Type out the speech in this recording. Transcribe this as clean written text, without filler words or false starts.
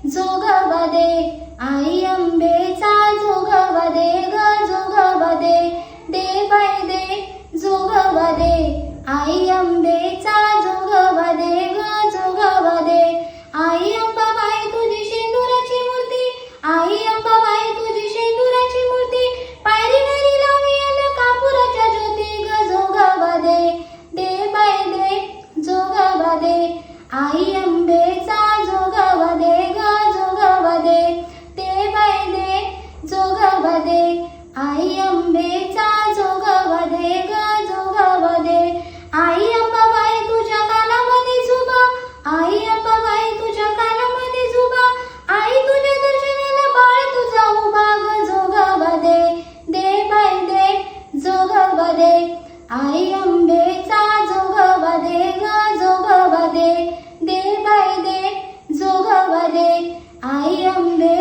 जोगवा दे, आई अंबेचा जोगवा दे ग जोगवा दे, दे बाई दे जोगवा दे, आई अंबेचा जोगवा दे ग जोगवा दे. आई अंबाबाई तुझी शेंदुराची मूर्ती, आई अंबाबाई तुझी शेंदुराची मूर्ती, पायरीवरी लावी कापुराच्या ज्योती ग जोगवा दे, दे बाई दे जोगवा दे, आई अंबेचा जोगवा दे ग जोगवा दे, दे बाई दे जोगवा दे, आई अंबेचा जोगवा दे ग जोगवा दे. आई अंबाबाई तुझ्या कानामध्ये झुबा, आई अंबाबाई तुझ्या कानामध्ये झुबा, आई तुझ्या दर्शनाला बाळ तुझा उभा ग जोगवा दे, दे बाई दे जोगवा दे, आई अंबेचा जोगवा दे ग जोगवा दे, दे बाई दे जोगवा दे, आई अंबे